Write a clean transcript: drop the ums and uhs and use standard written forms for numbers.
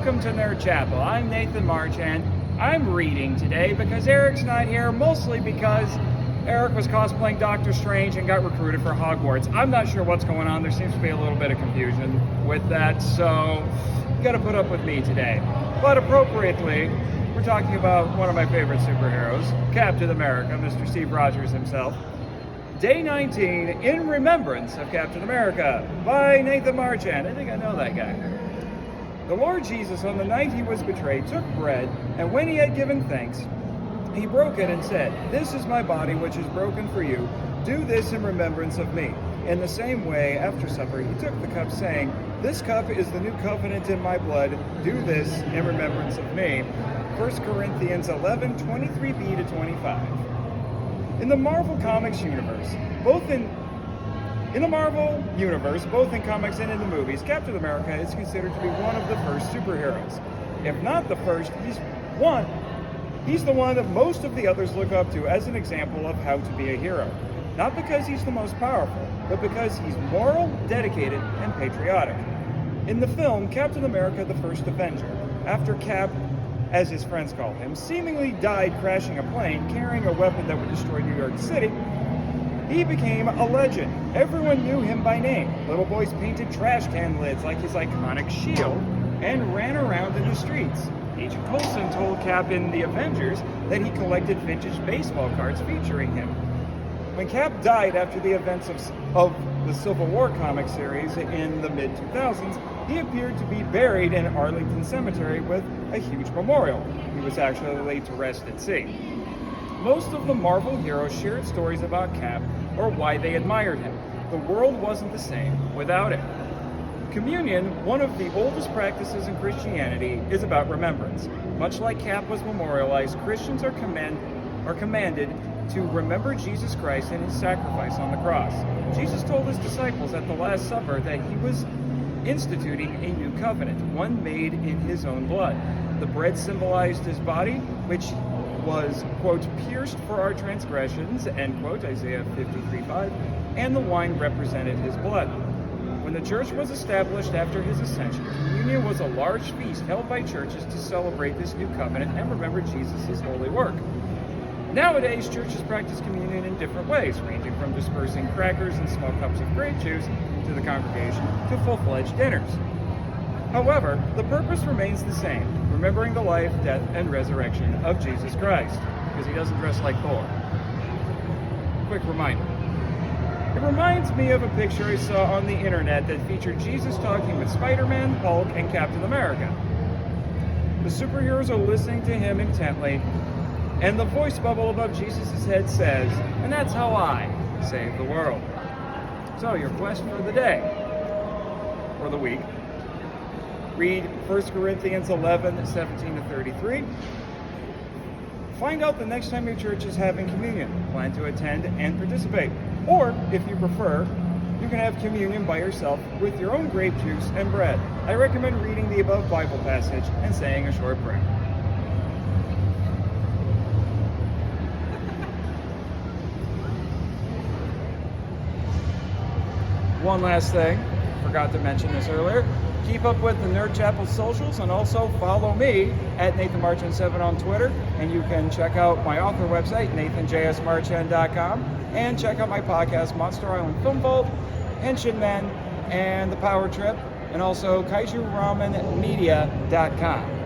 welcome to Nerd Chapel. I'm Nathan Marchand. I'm reading today because Eric's not here, mostly because Eric was cosplaying Doctor Strange and got recruited for Hogwarts. I'm not sure what's going on. There seems to be a little bit of confusion with that, so you gotta put up with me today. But appropriately, we're talking about one of my favorite superheroes, Captain America, Mr. Steve Rogers himself. Day 19, in remembrance of Captain America, by Nathan Marchand. I think I know that guy. The Lord Jesus, on the night he was betrayed, took bread, and when he had given thanks, he broke it and said, "This is my body, which is broken for you. Do this in remembrance of me." In the same way, after supper, he took the cup, saying, "This cup is the new covenant in my blood. Do this in remembrance of me." 1 Corinthians 11, 23b to 25. In the Marvel Comics universe, both in comics and in the movies, Captain America is considered to be one of the first superheroes. If not the first, he's the one that most of the others look up to as an example of how to be a hero. Not because he's the most powerful, but because he's moral, dedicated, and patriotic. In the film, Captain America: The First Avenger, after Cap, as his friends call him, seemingly died crashing a plane carrying a weapon that would destroy New York City, he became a legend. Everyone knew him by name. Little boys painted trash can lids like his iconic shield and ran around in the streets. Agent Coulson told Cap in The Avengers that he collected vintage baseball cards featuring him. When Cap died after the events of the Civil War comic series in the mid-2000s, he appeared to be buried in Arlington Cemetery with a huge memorial. He was actually laid to rest at sea. Most of the Marvel heroes shared stories about Cap or why they admired him. The world wasn't the same without him. Communion, one of the oldest practices in Christianity, is about remembrance. Much like Cap was memorialized, Christians are commanded to remember Jesus Christ and his sacrifice on the cross. Jesus told his disciples at the Last Supper that he was instituting a new covenant, one made in his own blood. The bread symbolized his body, which was, quote, pierced for our transgressions, end quote, Isaiah 53:5, and the wine represented his blood. When the church was established after his ascension, communion was a large feast held by churches to celebrate this new covenant and remember Jesus' holy work. Nowadays, churches practice communion in different ways, ranging from dispersing crackers and small cups of grape juice to the congregation to full-fledged dinners. However, the purpose remains the same, remembering the life, death, and resurrection of Jesus Christ, because he doesn't dress like Thor. Quick reminder. It reminds me of a picture I saw on the internet that featured Jesus talking with Spider-Man, Hulk, and Captain America. The superheroes are listening to him intently, and the voice bubble above Jesus' head says, "And that's how I save the world." So your quest for the day, or the week, read 1 Corinthians 11, 17 to 33. Find out the next time your church is having communion. Plan to attend and participate. Or, if you prefer, you can have communion by yourself with your own grape juice and bread. I recommend reading the above Bible passage and saying a short prayer. One last thing, forgot to mention this earlier. Keep up with the Nerd Chapel socials and also follow me at NathanMarchand7 on Twitter. And you can check out my author website, NathanJSMarchand.com, and check out my podcast, Monster Island Film Vault, Henshin Men, and The Power Trip, and also KaijuRamenMedia.com.